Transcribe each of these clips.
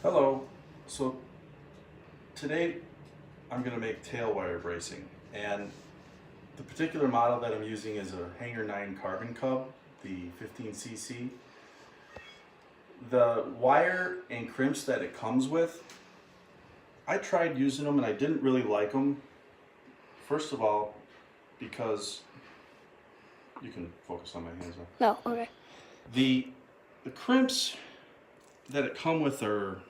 Hello. So today I'm going to make tail wire bracing, and the particular model that I'm using is a Hangar 9 Carbon Cub, the 15cc. The wire and crimps that it comes with, I tried using them and I didn't really like them. First of all, because you can focus on my hands now. No, okay. The crimps that it come with are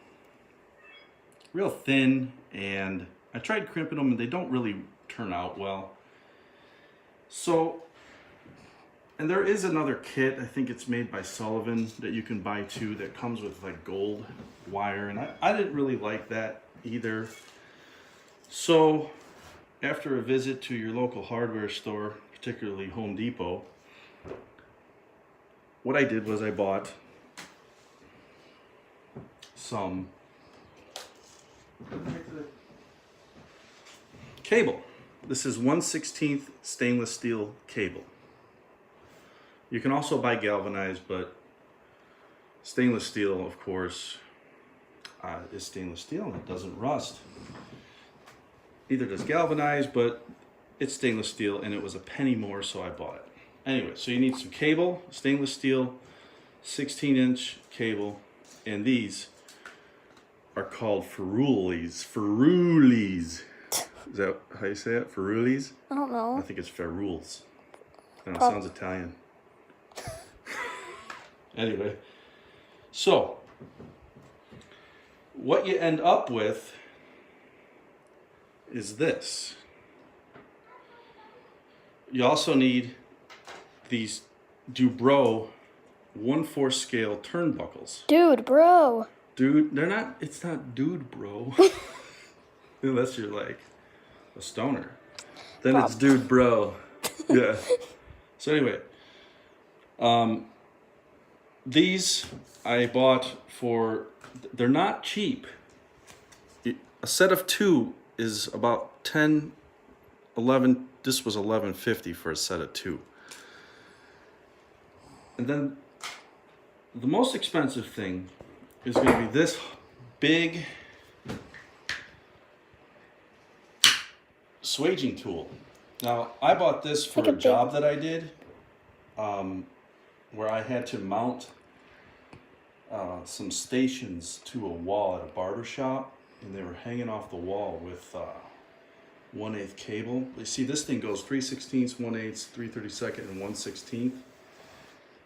real thin, and I tried crimping them and they don't really turn out well. So, and there is another kit, I think it's made by Sullivan, that you can buy too, that comes with like gold wire, and I didn't really like that either. So after a visit to your local hardware store, particularly Home Depot, what I did was I bought some cable. This is 1/16 stainless steel cable. You can also buy galvanized, but stainless steel, of course, is stainless steel and it doesn't rust. Neither does galvanized, but it's stainless steel and it was a penny more, so I bought it. Anyway, so you need some cable, stainless steel, 16-inch cable, and these are called ferrules. Ferrules. Is that how you say it? Ferrules? I don't know. I think it's ferrules. It sounds Italian. Anyway, so what you end up with is this. You also need these DuBro 1/4 scale turnbuckles. Dude, bro. Dude, they're not, it's not dude, bro. Unless you're like a stoner. Then it's dude, bro. Yeah. So anyway, these I bought for, they're not cheap. A set of 2 is about 10, 11, this was $11.50 for a set of 2. And then the most expensive thing is going to be this big swaging tool. Now, I bought this for a job that I did, where I had to mount some stations to a wall at a barber shop, and they were hanging off the wall with 1/8 cable. You see, this thing goes 3/16, 1/8, 3/32, and 1/16.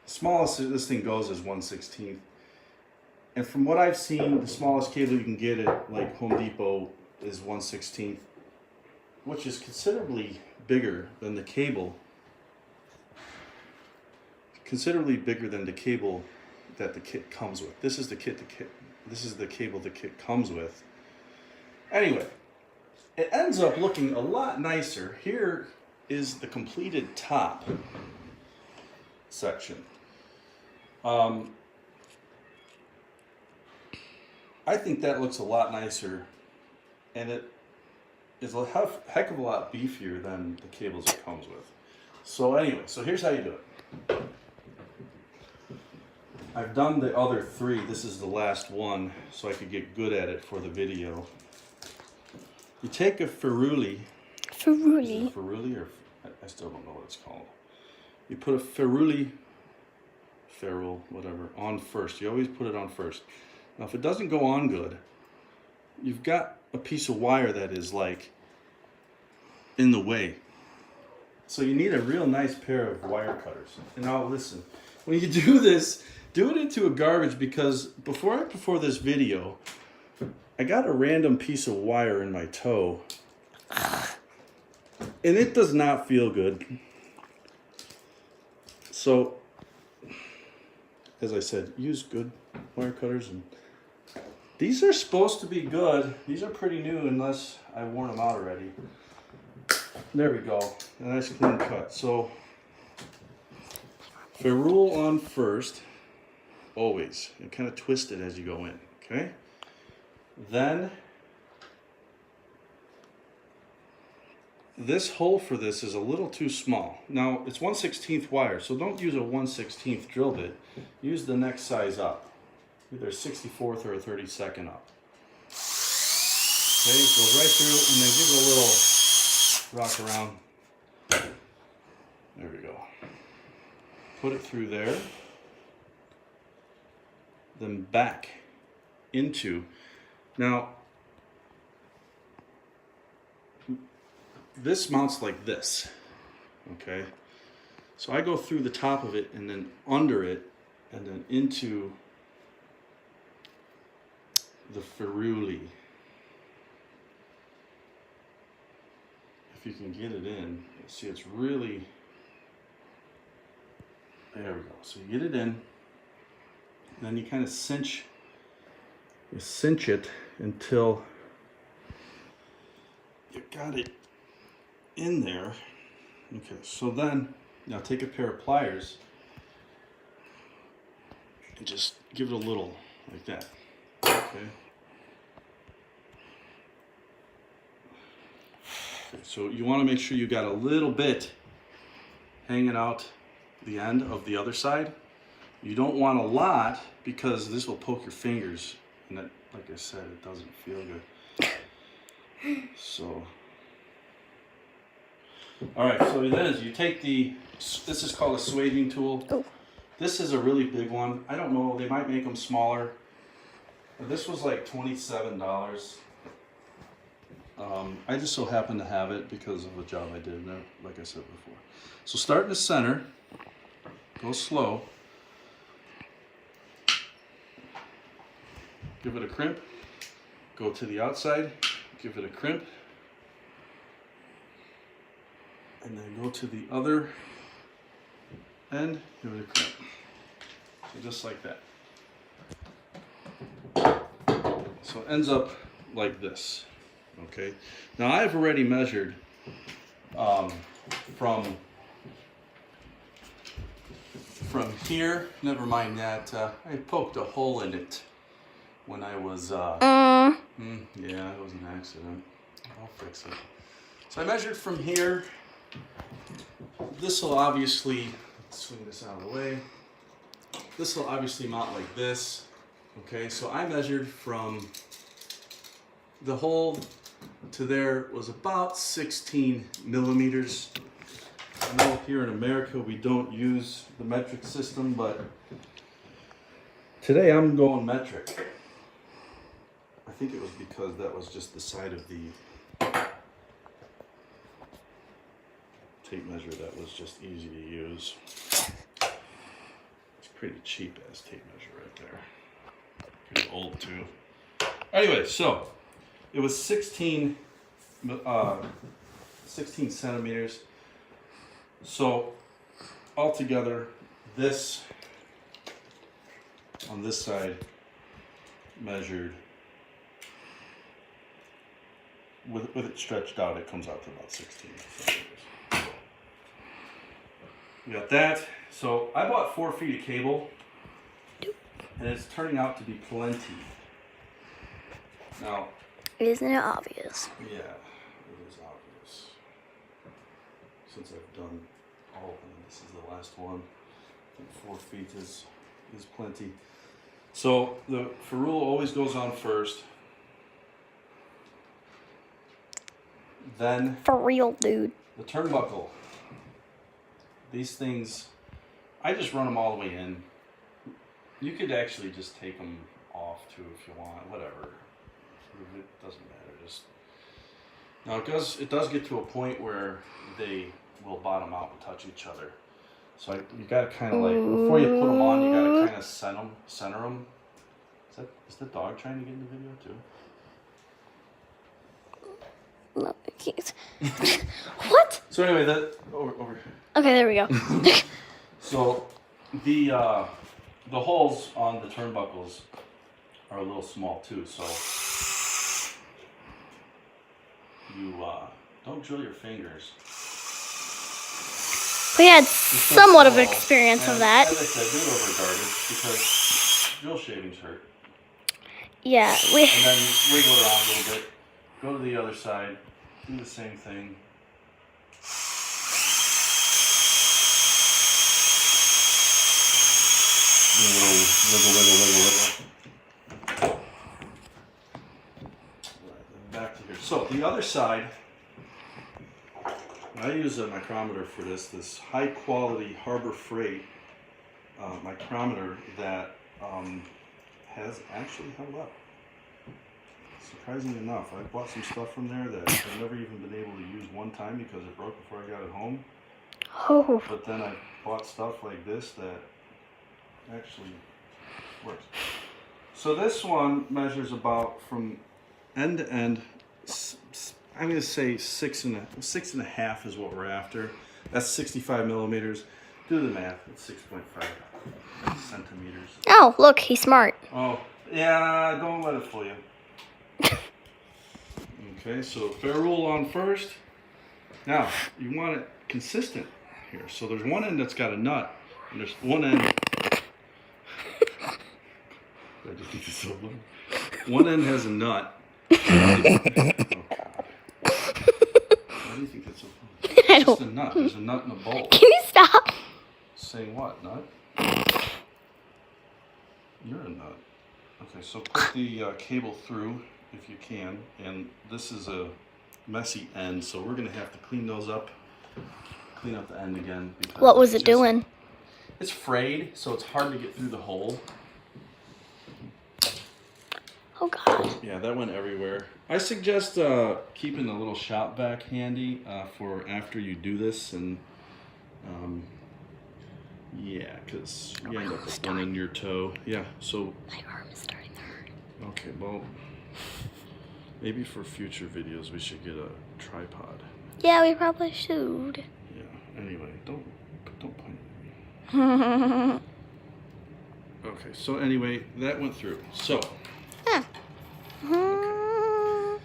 Smallest this thing goes is 1/16. And from what I've seen, the smallest cable you can get at like Home Depot is 1/16, which is considerably bigger than the cable. Considerably bigger than the cable that the kit comes with. This is the this is the cable the kit comes with. Anyway, it ends up looking a lot nicer. Here is the completed top section. I think that looks a lot nicer, and it is a heck of a lot beefier than the cables it comes with. So anyway, so here's how you do it. I've done the other 3. This is the last one, so I could get good at it for the video. You take a ferrule. Ferrule. Is it ferrule, or I still don't know what it's called. You put a ferrule, whatever, on first. You always put it on first. Now, if it doesn't go on good, you've got a piece of wire that is like in the way. So you need a real nice pair of wire cutters. And now listen, when you do this, do it into a garbage, because before this video, I got a random piece of wire in my toe. And it does not feel good. So, as I said, use good wire cutters. And these are supposed to be good. These are pretty new unless I've worn them out already. There we go. A nice clean cut. So, ferrule on first, always. And kind of twist it as you go in, okay? Then, this hole for this is a little too small. Now, it's 1/16 wire, so don't use a 1/16 drill bit. Use the next size up. either a 64th or a 32nd up. Okay, it goes right through and then give it a little rock around. There we go. Put it through there. Then back into. Now, this mounts like this. Okay. So I go through the top of it and then under it and then into the ferrule. If you can get it in, you'll see it's really, there we go. So you get it in, and then you kind of cinch it until you got it in there. Okay, so then, now take a pair of pliers and just give it a little like that, okay? So you want to make sure you got a little bit hanging out the end of the other side. You don't want a lot because this will poke your fingers, and that, like I said, it doesn't feel good. So, all right. So then, as you take this is called a swaging tool. Oh. This is a really big one. I don't know. They might make them smaller. But this was like $27. I just so happen to have it because of a job I did, like I said before. So start in the center, go slow, give it a crimp, go to the outside, give it a crimp, and then go to the other end, give it a crimp. So just like that. So it ends up like this. Okay, now I've already measured from here. Never mind that. I poked a hole in it when I was. Yeah, it was an accident. I'll fix it. So I measured from here. This will obviously, let's swing this out of the way. This will obviously mount like this. Okay, so I measured from the hole to there was about 16 millimeters. I know here in America we don't use the metric system, but today I'm going metric. I think it was because that was just the side of the tape measure that was just easy to use. It's pretty cheap as tape measure right there. Pretty old too. Anyway, so it was 16 centimeters. So altogether, this on this side measured, with it stretched out, it comes out to about 16 centimeters. We got that. So I bought 4 feet of cable, and it's turning out to be plenty. Now, Isn't it obvious? yeah, it is obvious. Since I've done all of them, this is the last one. I think 4 feet is plenty. So the ferrule always goes on first. Then For real, dude. the turnbuckle. These things, I just run them all the way in. You could actually just take them off too if you want, whatever. It doesn't matter. Just now it does get to a point where they will bottom out and touch each other. So you gotta kind of like, before you put them on, you gotta kind of center them. Is the dog trying to get in the video too? No, I can't. What? So anyway, that over here. Okay, there we go. So the holes on the turnbuckles are a little small too. So you don't drill your fingers. We had somewhat of an experience of that. As I said, do it over guarded because drill shavings hurt. Yeah, And then wiggle it around a little bit. Go to the other side. Do the same thing. A little wiggle. back to here. So the other side, I use a micrometer for this. This high quality Harbor Freight micrometer that has actually held up. Surprisingly enough, I bought some stuff from there that I've never even been able to use one time because it broke before I got it home. Oh. But then I bought stuff like this that actually works. So this one measures about from end to end. I'm going to say 6.5 is what we're after. That's 65 millimeters. Do the math. It's 6.5 centimeters. Oh, look, he's smart. Oh, yeah. Don't let it fool you. Okay, so ferrule on first. Now you want it consistent here. So there's one end that's got a nut, and there's one end. I just think it's so funny. One end has a nut. Why do you think that's so funny? It's just a nut. There's a nut in a bowl. Can you stop? Saying what, nut? You're a nut. Okay, so put the cable through if you can. And this is a messy end, so we're going to have to clean those up. Clean up the end again. What was it doing? It's frayed, so it's hard to get through the hole. Oh, God. Yeah, that went everywhere. I suggest keeping a little shop vac handy for after you do this, and yeah, because you end up with one in your toe. Yeah, so. My arm is starting to hurt. Okay, well, maybe for future videos we should get a tripod. Yeah, we probably should. Yeah. Anyway, don't point at me. Okay, so anyway, that went through. So. Huh. Okay.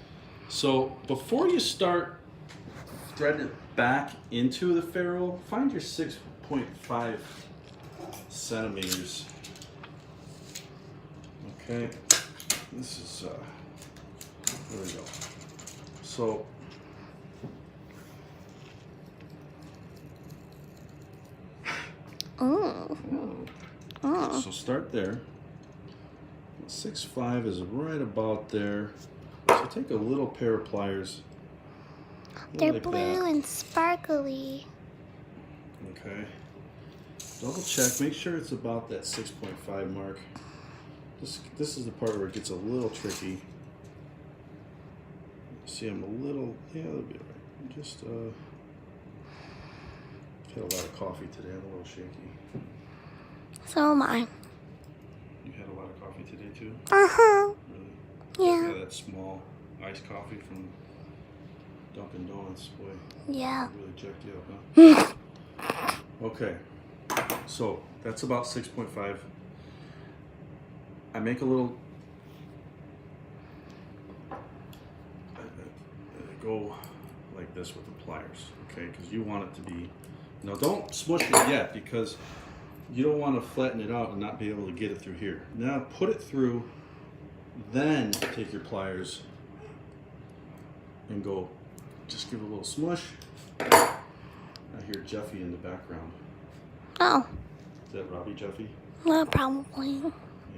So before you start threading it back into the ferrule, find your 6.5 centimeters. Okay, this is there we go. So so start there. 6.5 is right about there. So take a little pair of pliers. They're like blue that. and sparkly. Okay. Double check. Make sure it's about that 6.5 mark. This is the part where it gets a little tricky. See, I'm a little. Yeah, that'll be alright. Just had a lot of coffee today. I'm a little shaky. So am I. You had a lot of coffee today too? Uh-huh. Really? Yeah. That small iced coffee from Dunkin' Donuts, boy. Yeah. Really jacked you up, huh? Okay. So that's about 6.5. I make a little. I go like this with the pliers, okay? Because you want it to be. Now don't smush it yet because you don't want to flatten it out and not be able to get it through here. Now put it through, then take your pliers and go, just give it a little smush. I hear Jeffy in the background. Oh. Is that Robbie Jeffy? Well, probably.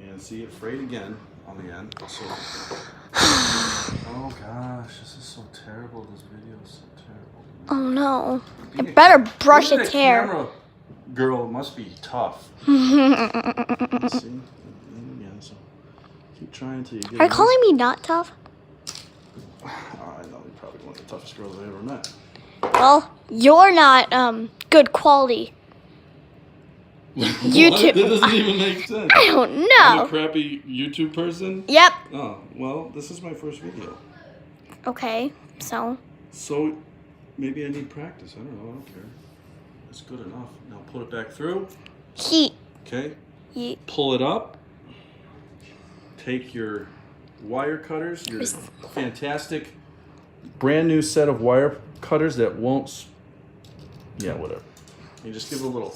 And see it frayed again on the end. So, oh gosh, this is so terrible. This video is so terrible. Oh no. I better brush Being its a hair. camera girl must be tough. Let's see. Yeah, so keep trying till you get Are you calling me not tough? I know you're probably one of the toughest girls I ever met. Well, you're not good quality. YouTube. That doesn't even make sense. I don't I'm a know. crappy YouTube person? Yep. Oh, well, this is my first video. Okay, so. So maybe I need practice. I don't know. I don't care. It's good enough. Now pull it back through. Heat. Okay. Yeet. Pull it up. Take your wire cutters, your fantastic brand new set of wire cutters that won't. Yeah, whatever. You just give it a little.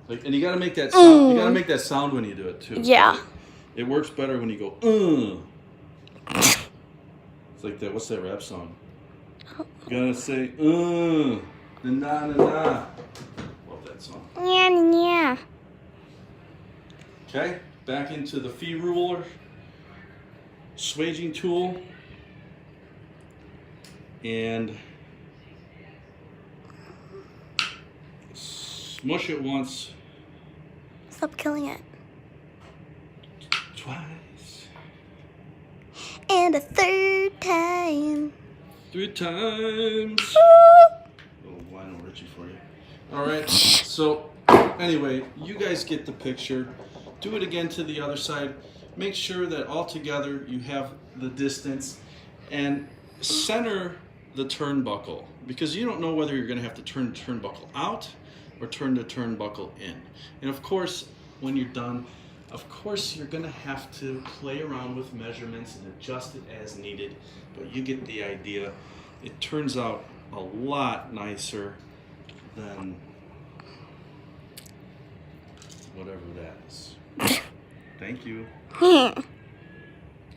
Like, and you gotta make that sound. You gotta make that sound when you do it too. Yeah. It works better when you go. It's like that. What's that rap song? You gotta say na na na. Love that song. Yeah. Okay, back into the ferruler. swaging tool and smush it once, Stop killing it. twice, And a third time. 3 times. Little Lionel Richie for you. All right. So anyway, you guys get the picture. Do it again to the other side. Make sure that all together you have the distance, and center the turnbuckle, because you don't know whether you're going to have to turn the turnbuckle out or turn the turnbuckle in. And of course, when you're done, of course you're going to have to play around with measurements and adjust it as needed, but you get the idea. It turns out a lot nicer than whatever that is. Thank you.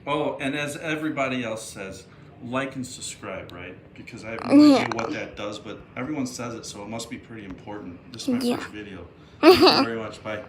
Oh, and as everybody else says, like and subscribe, right? Because I have no idea what that does, but everyone says it, so it must be pretty important. This is my first video. Thank you very much. Bye.